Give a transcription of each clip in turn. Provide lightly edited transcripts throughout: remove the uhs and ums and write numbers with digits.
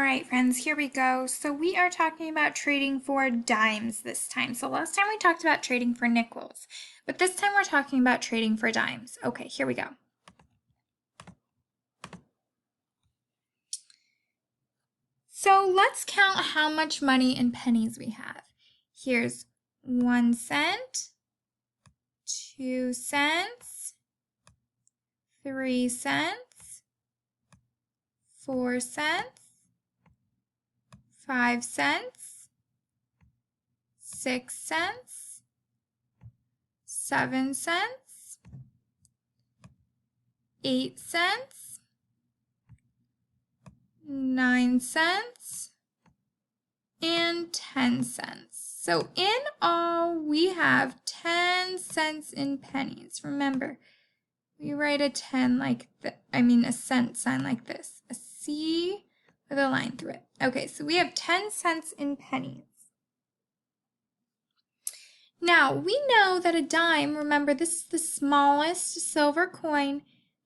right, friends, here we go. So we are talking about trading for dimes this time. So last time we talked about trading for nickels, but this time we're talking about trading for dimes. Okay, here we go. So let's count how much money in pennies we have. Here's 1 cent, 2 cents, 3 cents, 4 cents, 5 cents, 6 cents, 7 cents, 8 cents, 9 cents, and 10 cents. So in all, we have 10 cents in pennies. Remember, we write a 10 like a cent sign like this, a C with a line through it. Okay, so we have 10 cents in pennies. Now, we know that a dime, remember this is the smallest silver coin,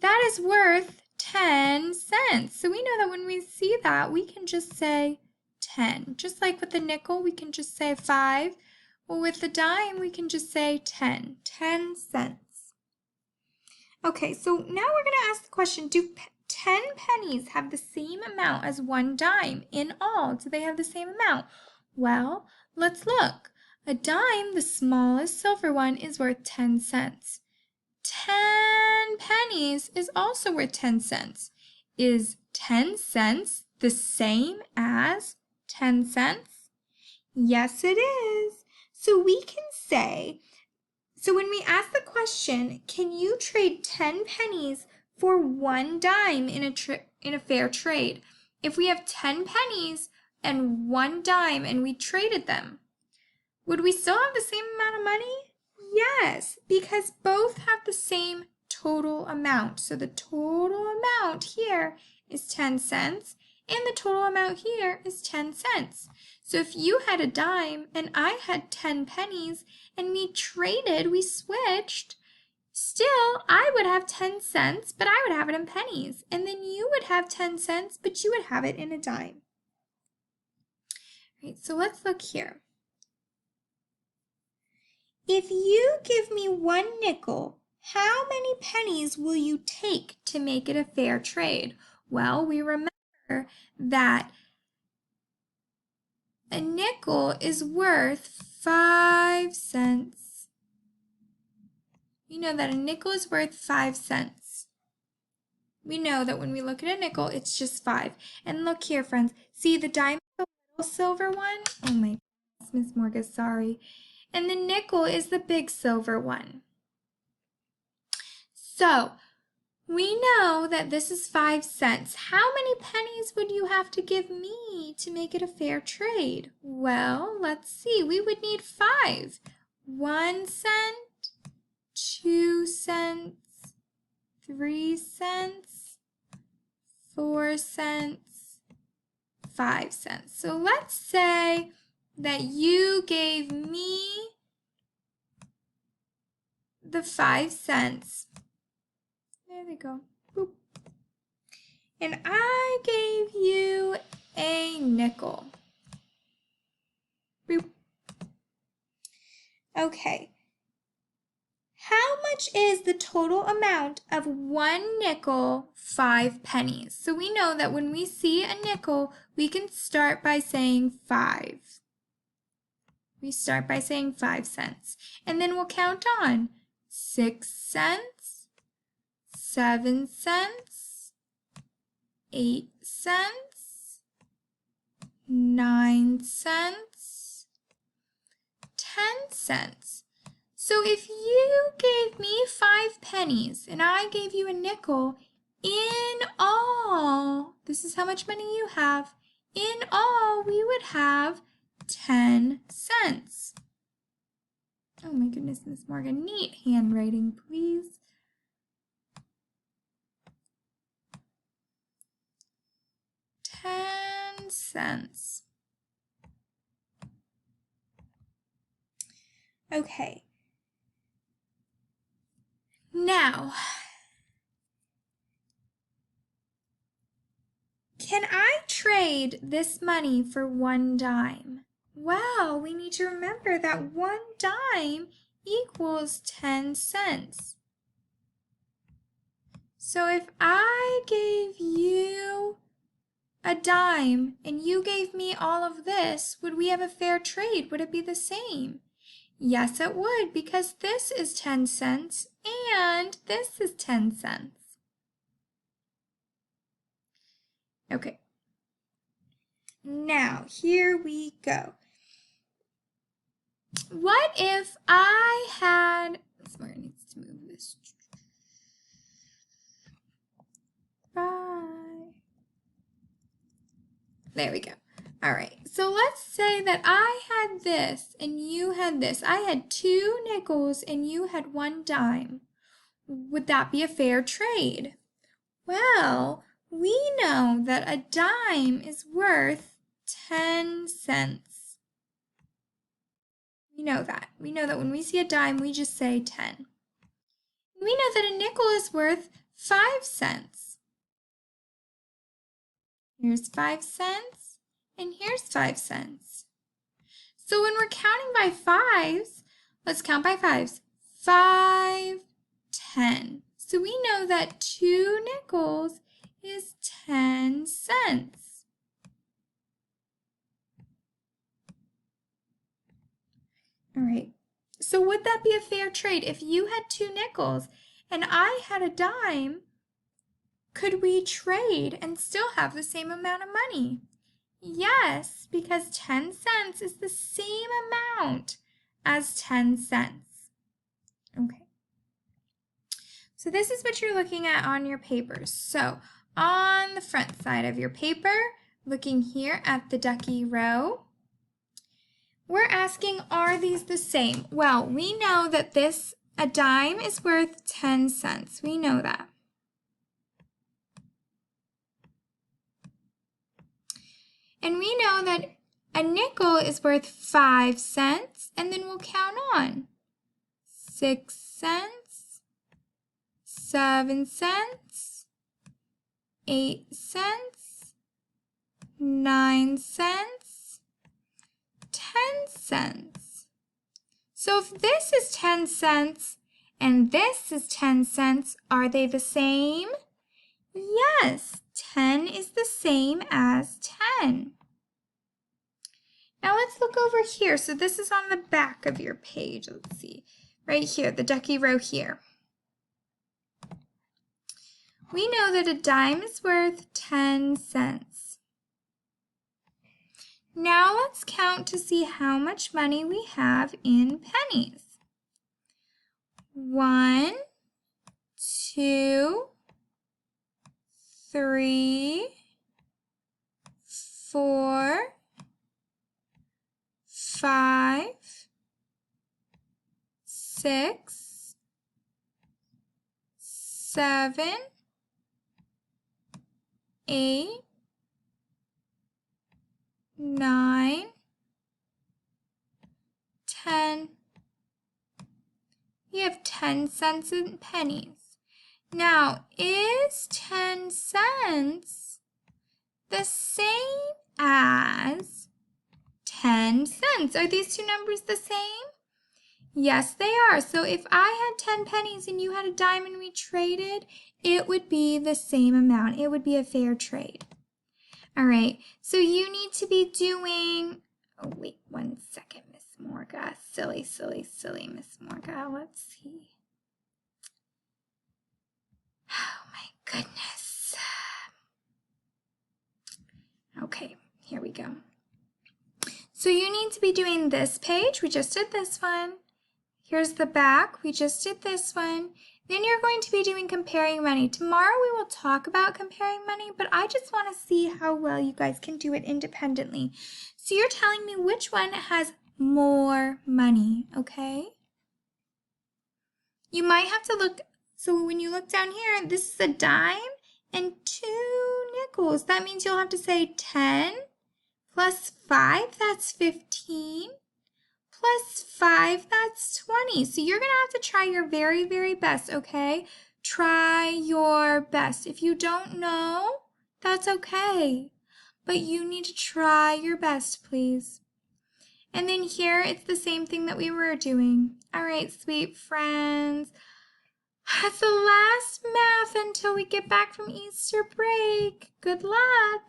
that is worth 10 cents. So we know that when we see that, we can just say 10. Just like with the nickel, we can just say 5. Well, with the dime, we can just say 10. 10 cents. Okay, so now we're going to ask the question, do 10 pennies have the same amount as 1 dime in all? Do they have the same amount? Well, let's look. A dime, the smallest silver one, is worth 10 cents. 10 pennies is also worth 10 cents. Is 10 cents the same as 10 cents? Yes, it is. So we can say, so when we ask the question, can you trade 10 pennies for 1 dime in a fair trade? If we have 10 pennies and 1 dime and we traded them, would we still have the same amount of money? Yes, because both have the same total amount. So the total amount here is 10 cents and the total amount here is 10 cents. So if you had a dime and I had 10 pennies and we traded, we switched, still I would have 10 cents, but I would have it in pennies. And then you would have 10 cents, but you would have it in a dime. All right, so let's look here. If you give me 1 nickel, how many pennies will you take to make it a fair trade? Well, we remember that a nickel is worth 5 cents. We know that a nickel is worth 5 cents. We know that when we look at a nickel, it's just 5. And look here, friends. See the dime, the little silver one? Oh my goodness, Miss Morgan, sorry. And the nickel is the big silver one. So, we know that this is 5 cents. How many pennies would you have to give me to make it a fair trade? Well, let's see. We would need 5. 1 cent, 2 cents, 3 cents, 4 cents, 5 cents. So let's say that you gave me the 5 cents. There they go. Boop. And I gave you a nickel. Boop. Okay. How much is the total amount of 1 nickel, 5 pennies? So we know that when we see a nickel, we can start by saying 5. We start by saying 5 cents. And then we'll count on 6 cents, 7 cents, 8 cents, 9 cents, 10 cents. So if you gave me 5 pennies and I gave you a nickel, in all, this is how much money you have, in all we would have 10 cents. Oh my goodness, Miss Morgan, neat handwriting, please. 10 cents. Okay. Now, Can I trade this money for 1 dime? Well, we need to remember that 1 dime equals 10 cents. So if I gave you a dime and you gave me all of this, would we have a fair trade? Would it be the same? Yes, it would, because this is 10 cents and this is 10 cents. Okay. Now, here we go. What if I had, Smarter needs to move this. Bye. There we go. All right, so let's say that I had this and you had this. I had 2 nickels and you had 1 dime. Would that be a fair trade? Well, we know that a dime is worth 10 cents. We know that. We know that when we see a dime, we just say 10. We know that a nickel is worth 5 cents. Here's 5 cents, and here's 5 cents. So when we're counting by fives, let's count by fives. 5, 10. So we know that 2 nickels is 10 cents. All right, so would that be a fair trade? If you had 2 nickels and I had a dime, could we trade and still have the same amount of money? Yes, because 10 cents is the same amount as 10 cents. Okay. So this is what you're looking at on your papers. So on the front side of your paper, looking here at the ducky row, we're asking, are these the same? Well, we know that a dime is worth 10 cents. We know that. And we know that a nickel is worth 5 cents, and then we'll count on. 6 cents, 7 cents, 8 cents, 9 cents, 10 cents. So if this is 10 cents and this is 10 cents, are they the same? Yes, 10 is the same as 10. Now let's look over here. So this is on the back of your page. Let's see, right here, the ducky row here. We know that a dime is worth 10 cents. Now let's count to see how much money we have in pennies. 1, 2, 3, 4, 5, 6, 7, 8, 9, 10. We have 10 cents in pennies. Now, is 10 cents the same as 10 cents? Are these two numbers the same? Yes, they are. So if I had 10 pennies and you had a dime and we traded, it would be the same amount. It would be a fair trade. All right, so you need to be doing, oh wait, 1 second, Miss Morga. Silly, silly, silly Miss Morga. Let's see. Oh my goodness. Okay, here we go. So you need to be doing this page. We just did this one. Here's the back. We just did this one. Then you're going to be doing comparing money. Tomorrow we will talk about comparing money, but I just want to see how well you guys can do it independently. So you're telling me which one has more money, okay? You might have to look, so when you look down here, this is a dime and 2 nickels. That means you'll have to say 10 plus 5, that's 15. Plus 5, that's 20. So you're going to have to try your very, very best, okay? Try your best. If you don't know, That's okay. But you need to try your best, please. And then here, it's the same thing that we were doing. All right, sweet friends. That's the last math until we get back from Easter break. Good luck.